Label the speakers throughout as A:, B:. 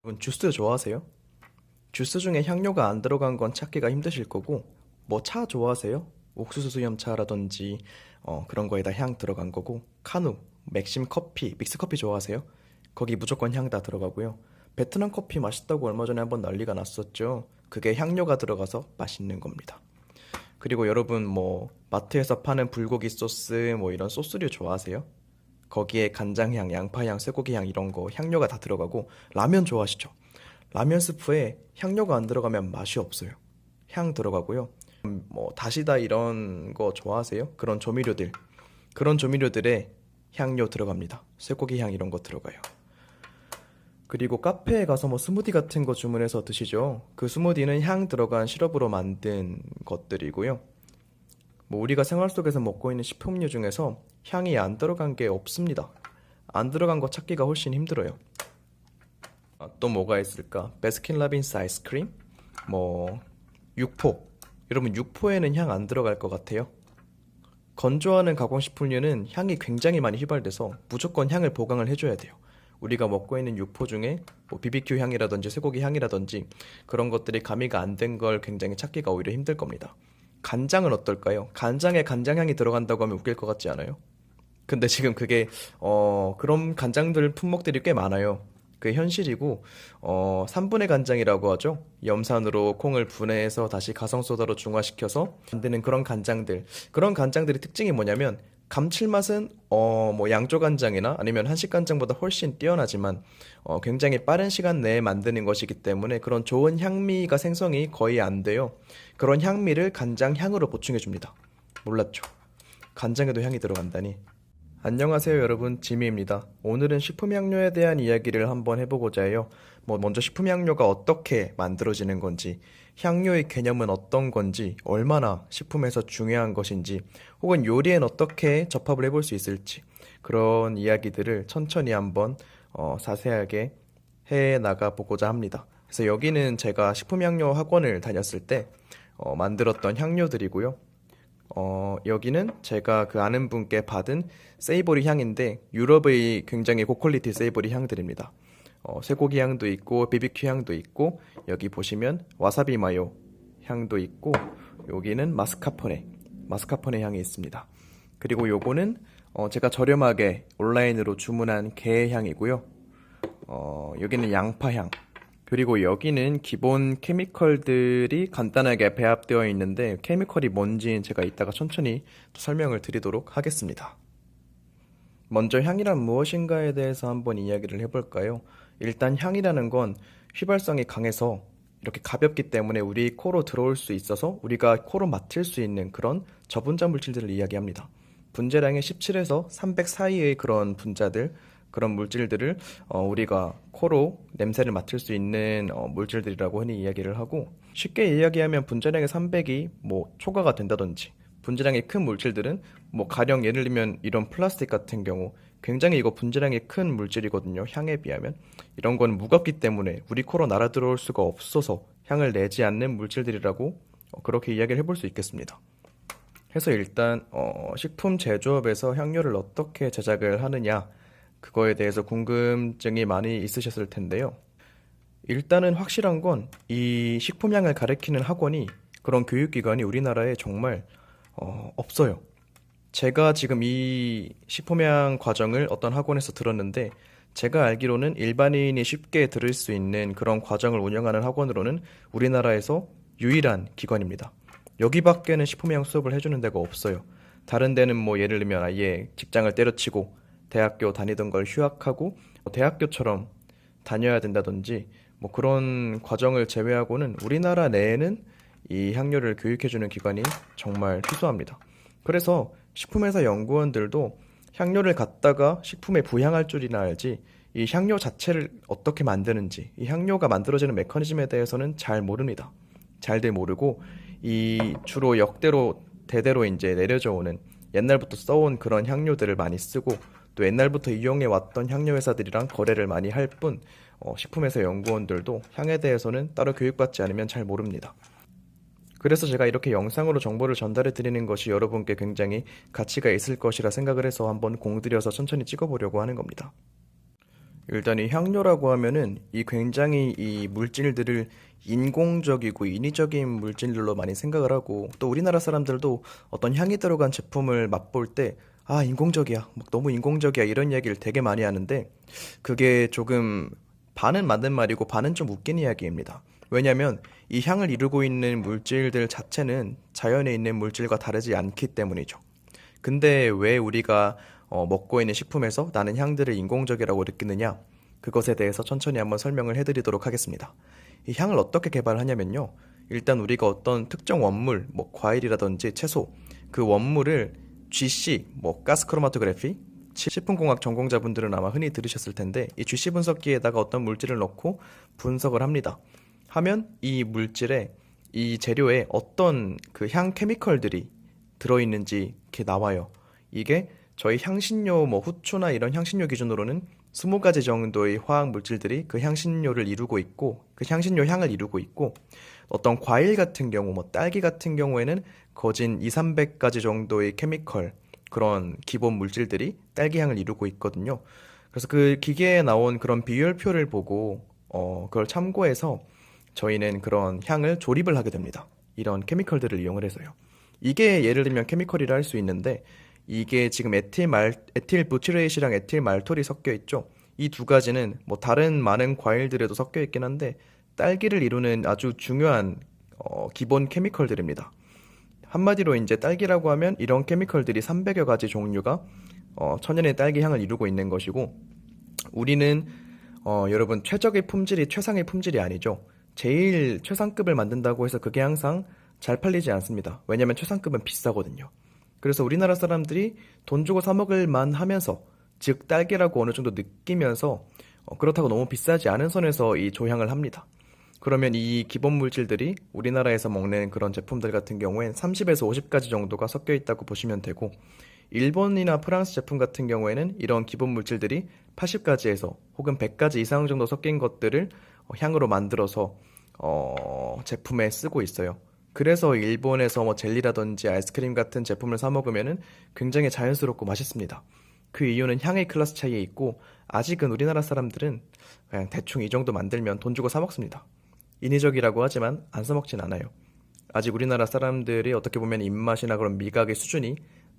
A: 여러분 주스 좋아하세요? 주스 중에 향료가 안 들어간 건 찾기가 힘드실 거고, 뭐 차 좋아하세요? 옥수수 수염차라든지 그런 거에다 향 들어간 거고, 카누, 맥심 커피, 믹스 커피 좋아하세요? 거기 무조건 향 다 들어가고요. 베트남 커피 맛있다고 얼마 전에 한번 난리가 났었죠. 그게 향료가 들어가서 맛있는 겁니다. 그리고 여러분 뭐 마트에서 파는 불고기 소스 뭐 이런 소스류 좋아하세요? 거기에 간장향, 양파향, 쇠고기향 이런 거 향료가 다 들어가고. 라면 좋아하시죠? 라면 스프에 향료가 안 들어가면 맛이 없어요. 향 들어가고요. 뭐 다시다 이런 거 좋아하세요? 그런 조미료들. 그런 조미료들에 향료 들어갑니다. 쇠고기 향 이런 거 들어가요. 그리고 카페에 가서 뭐 스무디 같은 거 주문해서 드시죠. 그 스무디는 향 들어간 시럽으로 만든 것들이고요. 뭐 우리가 생활 속에서 먹고 있는 식품류 중에서 향이 안 들어간 게 없습니다. 안 들어간 거 찾기가 훨씬 힘들어요. 또 뭐가 있을까? 베스킨라빈스 아이스크림? 뭐 육포. 여러분 육포에는 향 안 들어갈 것 같아요? 건조하는 가공식품류는 향이 굉장히 많이 휘발돼서 무조건 향을 보강을 해줘야 돼요. 우리가 먹고 있는 육포 중에 뭐 BBQ 향이라든지 쇠고기 향이라든지 그런 것들이 가미가 안 된 걸 굉장히 찾기가 오히려 힘들 겁니다. 간장은 어떨까요? 간장에 간장향이 들어간다고 하면 웃길 것 같지 않아요? 근데 지금 그게 그런 간장들 품목들이 꽤 많아요. 그게 현실이고 3분의 간장이라고 하죠. 염산으로 콩을 분해해서 다시 가성소다로 중화시켜서 만드는 그런 간장들. 그런 간장들의 특징이 뭐냐면 감칠맛은 뭐 양조 간장이나 아니면 한식 간장보다 훨씬 뛰어나지만 굉장히 빠른 시간 내에 만드는 것이기 때문에 그런 좋은 향미가 생성이 거의 안 돼요. 그런 향미를 간장 향으로 보충해 줍니다. 몰랐죠? 간장에도 향이 들어간다니. 안녕하세요 여러분, 지미입니다. 오늘은 식품향료에 대한 이야기를 한번 해보고자 해요. 뭐 먼저 식품향료가 어떻게 만들어지는 건지, 향료의 개념은 어떤 건지, 얼마나 식품에서 중요한 것인지, 혹은 요리엔 어떻게 접합을 해볼 수 있을지, 그런 이야기들을 천천히 한번 자세하게 해 나가 보고자 합니다. 그래서 여기는 제가 식품향료 학원을 다녔을 때 만들었던 향료들이고요. 여기는 제가 그 아는 분께 받은 세이보리 향인데 유럽의 굉장히 고퀄리티 세이보리 향들입니다. 쇠고기 향도 있고 비비큐 향도 있고, 여기 보시면 와사비 마요 향도 있고, 여기는 마스카포네 향이 있습니다. 그리고 요거는 제가 저렴하게 온라인으로 주문한 게 향이고요. 여기는 양파 향. 그리고 여기는 기본 케미컬들이 간단하게 배합되어 있는데, 케미컬이 뭔지는 제가 이따가 천천히 또 설명을 드리도록 하겠습니다. 먼저 향이란 무엇인가에 대해서 한번 이야기를 해볼까요? 일단 향이라는 건 휘발성이 강해서 이렇게 가볍기 때문에 우리 코로 들어올 수 있어서 우리가 코로 맡을 수 있는 그런 저분자 물질들을 이야기합니다. 분자량의 17에서 300 사이의 그런 분자들, 그런 물질들을 우리가 코로 냄새를 맡을 수 있는 물질들이라고 흔히 이야기를 하고, 쉽게 이야기하면 분자량의 300이 뭐 초과가 된다든지, 분자량이 큰 물질들은 뭐 가령 예를 들면 이런 플라스틱 같은 경우 굉장히 이거 분자량이 큰 물질이거든요. 향에 비하면 이런 건 무겁기 때문에 우리 코로 날아 들어올 수가 없어서 향을 내지 않는 물질들이라고 그렇게 이야기를 해볼 수 있겠습니다. 해서 일단 식품 제조업에서 향료를 어떻게 제작을 하느냐, 그거에 대해서 궁금증이 많이 있으셨을 텐데요. 일단은 확실한 건 이 식품향을 가르치는 학원이, 그런 교육기관이 우리나라에 정말 없어요. 제가 지금 이 식품향 과정을 어떤 학원에서 들었는데, 제가 알기로는 일반인이 쉽게 들을 수 있는 그런 과정을 운영하는 학원으로는 우리나라에서 유일한 기관입니다. 여기밖에는 식품향 수업을 해주는 데가 없어요. 다른 데는 뭐 예를 들면 아예 직장을 때려치고 대학교 다니던 걸 휴학하고 대학교처럼 다녀야 된다든지 뭐 그런 과정을 제외하고는 우리나라 내에는 이 향료를 교육해주는 기관이 정말 희소합니다. 그래서 식품회사 연구원들도 향료를 갖다가 식품에 부향할 줄이나 알지, 이 향료 자체를 어떻게 만드는지, 이 향료가 만들어지는 메커니즘에 대해서는 잘 모릅니다. 잘들 모르고 이 주로 역대로 대대로 이제 내려져 오는, 옛날부터 써온 그런 향료들을 많이 쓰고, 또 옛날부터 이용해 왔던 향료 회사들이랑 거래를 많이 할 뿐, 식품회사 연구원들도 향에 대해서는 따로 교육받지 않으면 잘 모릅니다. 그래서 제가 이렇게 영상으로 정보를 전달해 드리는 것이 여러분께 굉장히 가치가 있을 것이라 생각을 해서 한번 공들여서 천천히 찍어보려고 하는 겁니다. 일단 이 향료라고 하면은 이 굉장히 이 물질들을 인공적이고 인위적인 물질들로 많이 생각을 하고 또 우리나라 사람들도 어떤 향이 들어간 제품을 맛볼 때 아, 인공적이야. 막 너무 인공적이야. 이런 이야기를 되게 많이 하는데 그게 조금 반은 맞는 말이고 반은 좀 웃긴 이야기입니다. 왜냐면 이 향을 이루고 있는 물질들 자체는 자연에 있는 물질과 다르지 않기 때문이죠. 근데 왜 우리가 먹고 있는 식품에서 나는 향들을 인공적이라고 느끼느냐? 그것에 대해서 천천히 한번 설명을 해드리도록 하겠습니다. 이 향을 어떻게 개발하냐면요. 일단 우리가 어떤 특정 원물, 뭐 과일이라든지 채소, 그 원물을 GC, 뭐 가스 크로마토그래피, 식품공학 전공자분들은 아마 흔히 들으셨을 텐데 이 GC 분석기에다가 어떤 물질을 넣고 분석을 합니다. 하면 이 물질에 이 재료에 어떤 그 향 케미컬들이 들어있는지 이렇게 나와요. 이게 저희 향신료, 뭐 후추나 이런 향신료 기준으로는 20가지 정도의 화학 물질들이 그 향신료를 이루고 있고, 그 향신료 향을 이루고 있고, 어떤 과일 같은 경우, 뭐 딸기 같은 경우에는 거진 2, 300가지 정도의 케미컬, 그런 기본 물질들이 딸기 향을 이루고 있거든요. 그래서 그 기계에 나온 그런 비율표를 보고, 그걸 참고해서 저희는 그런 향을 조립을 하게 됩니다. 이런 케미컬들을 이용을 해서요. 이게 예를 들면 케미컬이라 할 수 있는데 이게 지금 에틸 부티레이시랑 에틸 말톨이 섞여 있죠. 이 두 가지는 뭐 다른 많은 과일들에도 섞여 있긴 한데 딸기를 이루는 아주 중요한 기본 케미컬들입니다. 한마디로 이제 딸기라고 하면 이런 케미컬들이 300여 가지 종류가 천연의 딸기 향을 이루고 있는 것이고 우리는 여러분 최적의 품질이 최상의 품질이 아니죠. 제일 최상급을 만든다고 해서 그게 항상 잘 팔리지 않습니다. 왜냐면 최상급은 비싸거든요. 그래서 우리나라 사람들이 돈 주고 사 먹을 만 하면서, 즉 딸기라고 어느 정도 느끼면서 그렇다고 너무 비싸지 않은 선에서 이 조향을 합니다. 그러면 이 기본 물질들이 우리나라에서 먹는 그런 제품들 같은 경우엔 30에서 50가지 정도가 섞여 있다고 보시면 되고 일본이나 프랑스 제품 같은 경우에는 이런 기본 물질들이 80가지에서 혹은 100가지 이상 정도 섞인 것들을 향으로 만들어서 제품에 쓰고 있어요. 그래서 일본에서 뭐 젤리라든지 아이스크림 같은 제품을 사 먹으면은 굉장히 자연스럽고 맛있습니다. 그 이유는 향의 클래스 차이에 있고 아직은 우리나라 사람들은 그냥 대충 이 정도 만들면 돈 주고 사 먹습니다. 인위적이라고 하지만 안 사 먹진 않아요. 아직 우리나라 사람들이 어떻게 보면 입맛이나 그런 미각의 수준이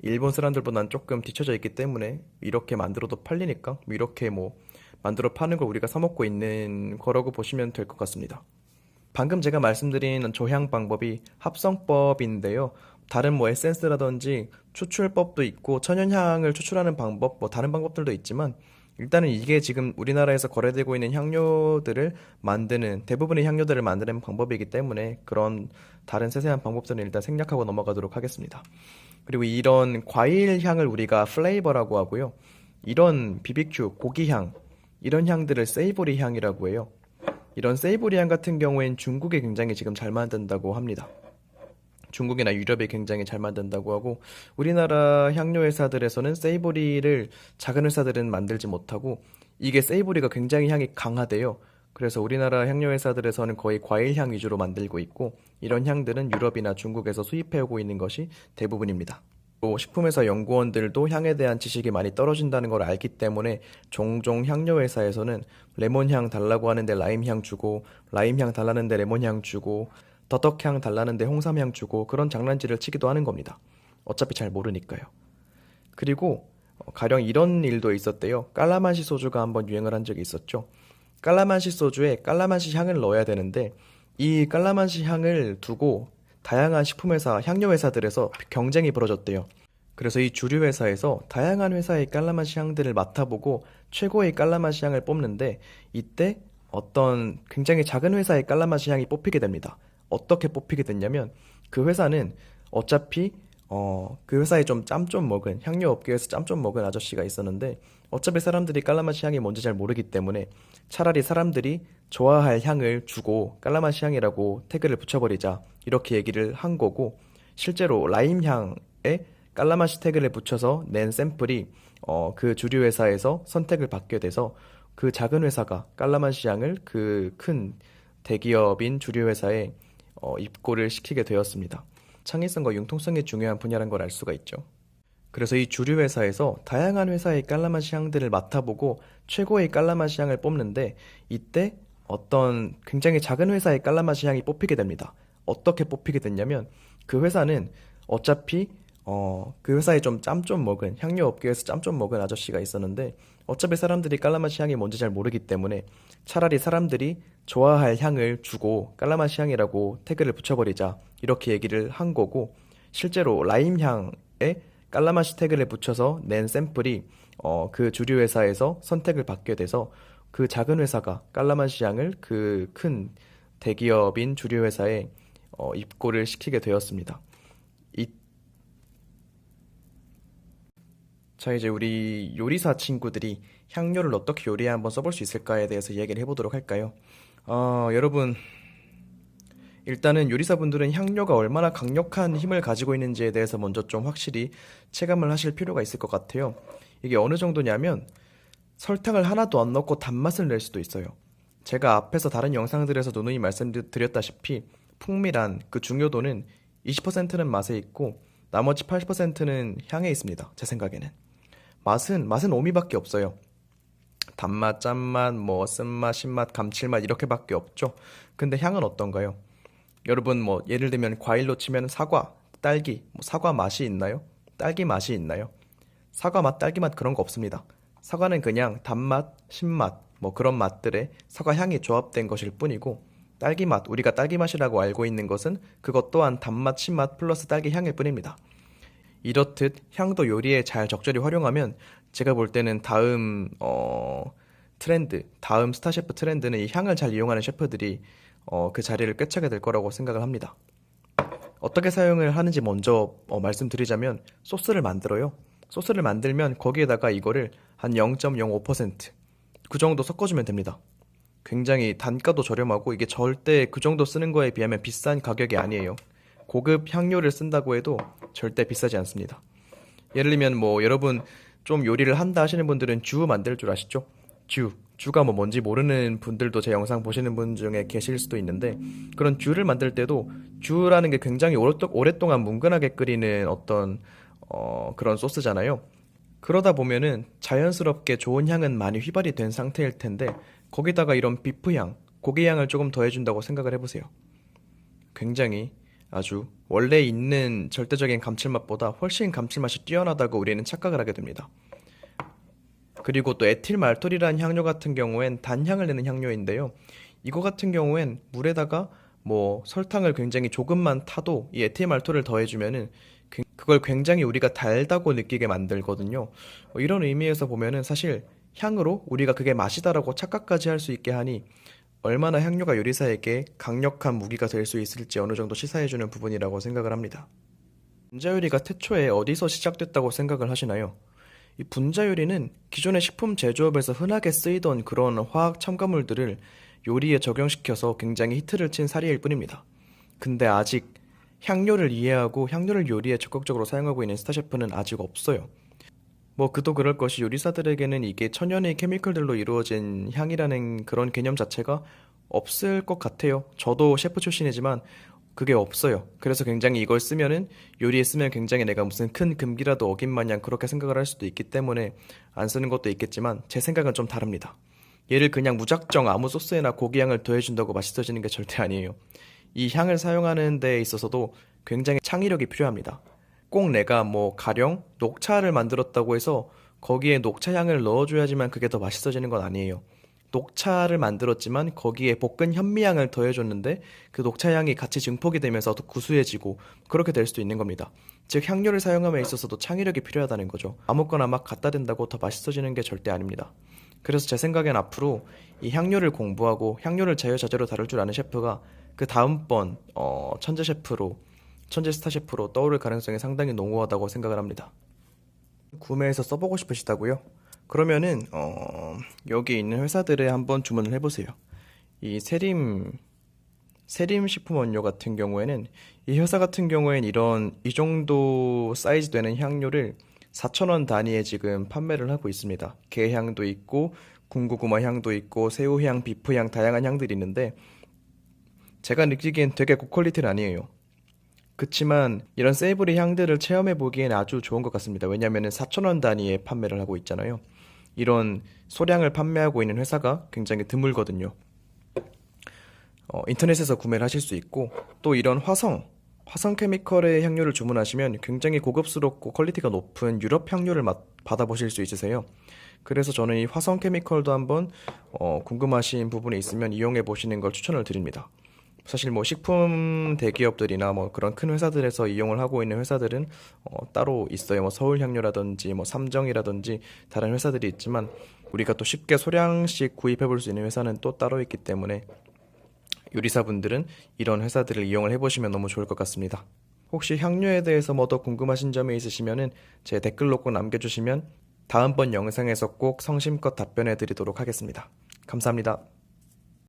A: 일본 사람들보다는 조금 뒤처져 있기 때문에 이렇게 만들어도 팔리니까 이렇게 뭐 만들어 파는 걸 우리가 사 먹고 있는 거라고 보시면 될 것 같습니다. 방금 제가 말씀드린 조향 방법이 합성법인데요. 다른 뭐 에센스라든지 추출법도 있고 천연향을 추출하는 방법, 뭐 다른 방법들도 있지만 일단은 이게 지금 우리나라에서 거래되고 있는 향료들을 만드는 대부분의 향료들을 만드는 방법이기 때문에 그런 다른 세세한 방법들은 일단 생략하고 넘어가도록 하겠습니다. 그리고 이런 과일 향을 우리가 플레이버라고 하고요. 이런 BBQ, 고기향, 이런 향들을 세이보리 향이라고 해요. 이런 세이보리 향 같은 경우엔 중국에 굉장히 지금 잘 만든다고 합니다. 중국이나 유럽에 굉장히 잘 만든다고 하고 우리나라 향료 회사들에서는 세이보리를 작은 회사들은 만들지 못하고 이게 세이보리가 굉장히 향이 강하대요. 그래서 우리나라 향료 회사들에서는 거의 과일 향 위주로 만들고 있고 이런 향들은 유럽이나 중국에서 수입해오고 있는 것이 대부분입니다. 또 식품회사 연구원들도 향에 대한 지식이 많이 떨어진다는 걸 알기 때문에 종종 향료 회사에서는 레몬향 달라고 하는데 라임향 주고 라임향 달라는데 레몬향 주고 더덕향 달라는데 홍삼향 주고 그런 장난질을 치기도 하는 겁니다. 어차피 잘 모르니까요. 그리고 가령 이런 일도 있었대요. 깔라만시 소주가 한번 유행을 한 적이 있었죠. 깔라만시 소주에 깔라만시 향을 넣어야 되는데 이 깔라만시 향을 두고 다양한 식품회사, 향료회사들에서 경쟁이 벌어졌대요. 그래서 이 주류회사에서 다양한 회사의 깔라맛이 향들을 맡아보고 최고의 깔라맛이 향을 뽑는데 이때 어떤 굉장히 작은 회사의 깔라맛이 향이 뽑히게 됩니다. 어떻게 뽑히게 됐냐면 그 회사는 어차피 그 회사에 좀 짬 좀 먹은 향료 업계에서 짬 좀 먹은 아저씨가 있었는데 어차피 사람들이 깔라맛이 향이 뭔지 잘 모르기 때문에 차라리 사람들이 좋아할 향을 주고 깔라맛이 향이라고 태그를 붙여버리자 이렇게 얘기를 한 거고 실제로 라임 향에 깔라맛시 태그를 붙여서 낸 샘플이 그 주류 회사에서 선택을 받게 돼서 그 작은 회사가 깔라맛시 향을 그 큰 대기업인 주류 회사에 입고를 시키게 되었습니다. 창의성과 융통성이 중요한 분야란 걸 알 수가 있죠. 그래서 이 주류 회사에서 다양한 회사의 깔라맛이 향들을 맡아보고 최고의 깔라맛이 향을 뽑는데, 이때 어떤 굉장히 작은 회사의 깔라맛이 향이 뽑히게 됩니다. 어떻게 뽑히게 됐냐면, 그 회사는 어차피 그 회사에 좀 짬 좀 먹은, 향료 업계에서 짬 좀 먹은 아저씨가 있었는데, 어차피 사람들이 깔라맛이 향이 뭔지 잘 모르기 때문에 차라리 사람들이 좋아할 향을 주고 깔라맛이 향이라고 태그를 붙여버리자, 이렇게 얘기를 한 거고, 실제로 라임 향에 깔라맛시 태그를 붙여서 낸 샘플이 그 주류 회사에서 선택을 받게 돼서 그 작은 회사가 깔라맛시 향을 그 큰 대기업인 주류 회사에 입고를 시키게 되었습니다. 이, 자, 이제 우리 요리사 친구들이 향료를 어떻게 요리에 한번 써볼 수 있을까에 대해서 이야기를 해보도록 할까요? 여러분, 일단은 요리사분들은 향료가 얼마나 강력한 힘을 가지고 있는지에 대해서 먼저 좀 확실히 체감을 하실 필요가 있을 것 같아요. 이게 어느 정도냐면 설탕을 하나도 안 넣고 단맛을 낼 수도 있어요. 제가 앞에서 다른 영상들에서 누누이 말씀드렸다시피 풍미란 그 중요도는 20%는 맛에 있고 나머지 80%는 향에 있습니다. 제 생각에는. 맛은 오미밖에 없어요. 단맛, 짠맛, 뭐 쓴맛, 신맛, 감칠맛 이렇게밖에 없죠. 근데 향은 어떤가요? 여러분 뭐 예를 들면 과일로 치면 사과, 딸기, 뭐 사과 맛이 있나요? 딸기 맛이 있나요? 사과 맛, 딸기 맛 그런 거 없습니다. 사과는 그냥 단맛, 신맛, 뭐 그런 맛들의 사과 향이 조합된 것일 뿐이고, 딸기 맛, 우리가 딸기 맛이라고 알고 있는 것은 그것 또한 단맛, 신맛 플러스 딸기 향일 뿐입니다. 이렇듯 향도 요리에 잘 적절히 활용하면 제가 볼 때는 다음 스타셰프 트렌드는 이 향을 잘 이용하는 셰프들이 그 자리를 꿰차게 될 거라고 생각을 합니다. 어떻게 사용을 하는지 먼저 말씀드리자면 소스를 만들어요. 소스를 만들면 거기에다가 이거를 한 0.05%, 그 정도 섞어주면 됩니다. 굉장히 단가도 저렴하고 이게 절대 그 정도 쓰는 거에 비하면 비싼 가격이 아니에요. 고급 향료를 쓴다고 해도 절대 비싸지 않습니다. 예를 들면 뭐 여러분 좀 요리를 한다 하시는 분들은 주 만들 줄 아시죠? 주가 뭐 뭔지 모르는 분들도 제 영상 보시는 분 중에 계실 수도 있는데, 그런 주를 만들 때도 주라는 게 굉장히 오랫동안 뭉근하게 끓이는 어떤 그런 소스잖아요. 그러다 보면은 자연스럽게 좋은 향은 많이 휘발이 된 상태일 텐데 거기다가 이런 비프 향, 고기 향을 조금 더해준다고 생각을 해보세요. 굉장히 아주 원래 있는 절대적인 감칠맛보다 훨씬 감칠맛이 뛰어나다고 우리는 착각을 하게 됩니다. 그리고 또 에틸말톨이라는 향료 같은 경우엔 단향을 내는 향료인데요. 이거 같은 경우엔 물에다가 뭐 설탕을 굉장히 조금만 타도 이 에틸말톨을 더해주면은 그걸 굉장히 우리가 달다고 느끼게 만들거든요. 이런 의미에서 보면은 사실 향으로 우리가 그게 맛이다라고 착각까지 할 수 있게 하니 얼마나 향료가 요리사에게 강력한 무기가 될 수 있을지 어느 정도 시사해주는 부분이라고 생각을 합니다. 분자 요리가 태초에 어디서 시작됐다고 생각을 하시나요? 이 분자 요리는 기존의 식품 제조업에서 흔하게 쓰이던 그런 화학 첨가물들을 요리에 적용시켜서 굉장히 히트를 친 사례일 뿐입니다. 근데 아직 향료를 이해하고 향료를 요리에 적극적으로 사용하고 있는 스타셰프는 아직 없어요. 뭐 그도 그럴 것이 요리사들에게는 이게 천연의 케미컬들로 이루어진 향이라는 그런 개념 자체가 없을 것 같아요. 저도 셰프 출신이지만 그게 없어요. 그래서 굉장히 이걸 쓰면은 요리에 쓰면 굉장히 내가 무슨 큰 금기라도 어긴 마냥 그렇게 생각을 할 수도 있기 때문에 안 쓰는 것도 있겠지만 제 생각은 좀 다릅니다. 얘를 그냥 무작정 아무 소스에나 고기 향을 더해준다고 맛있어지는 게 절대 아니에요. 이 향을 사용하는 데 있어서도 굉장히 창의력이 필요합니다. 꼭 내가 뭐 가령 녹차를 만들었다고 해서 거기에 녹차 향을 넣어줘야지만 그게 더 맛있어지는 건 아니에요. 녹차를 만들었지만 거기에 볶은 현미향을 더해줬는데 그 녹차 향이 같이 증폭이 되면서 더 구수해지고 그렇게 될 수도 있는 겁니다. 즉 향료를 사용함에 있어서도 창의력이 필요하다는 거죠. 아무거나 막 갖다 댄다고 더 맛있어지는 게 절대 아닙니다. 그래서 제 생각엔 앞으로 이 향료를 공부하고 향료를 자유자재로 다룰 줄 아는 셰프가 그 다음번 천재 스타 셰프로 떠오를 가능성이 상당히 농후하다고 생각을 합니다. 구매해서 써보고 싶으시다고요? 그러면은 여기 있는 회사들에 한번 주문을 해보세요. 이 세림 식품 원료 같은 경우에는 이 회사 같은 경우엔 이 정도 사이즈 되는 향료를 4,000원 단위에 지금 판매를 하고 있습니다. 게향도 있고 군고구마 향도 있고 새우향, 비프향 다양한 향들이 있는데 제가 느끼기엔 되게 고퀄리티는 아니에요. 그치만 이런 세이보리 향들을 체험해 보기엔 아주 좋은 것 같습니다. 왜냐하면 4,000원 단위에 판매를 하고 있잖아요. 이런 소량을 판매하고 있는 회사가 굉장히 드물거든요. 인터넷에서 구매를 하실 수 있고, 또 이런 화성 케미컬의 향료를 주문하시면 굉장히 고급스럽고 퀄리티가 높은 유럽 향료를 받아보실 수 있으세요. 그래서 저는 이 화성 케미컬도 한번 궁금하신 부분이 있으면 이용해 보시는 걸 추천을 드립니다. 사실 뭐 식품 대기업들이나 뭐 그런 큰 회사들에서 이용을 하고 있는 회사들은 따로 있어요. 뭐 서울향료라든지 뭐 삼정이라든지 다른 회사들이 있지만 우리가 또 쉽게 소량씩 구입해 볼 수 있는 회사는 또 따로 있기 때문에 요리사분들은 이런 회사들을 이용을 해보시면 너무 좋을 것 같습니다. 혹시 향료에 대해서 뭐 더 궁금하신 점이 있으시면은 제 댓글로 꼭 남겨주시면 다음번 영상에서 꼭 성심껏 답변해 드리도록 하겠습니다. 감사합니다.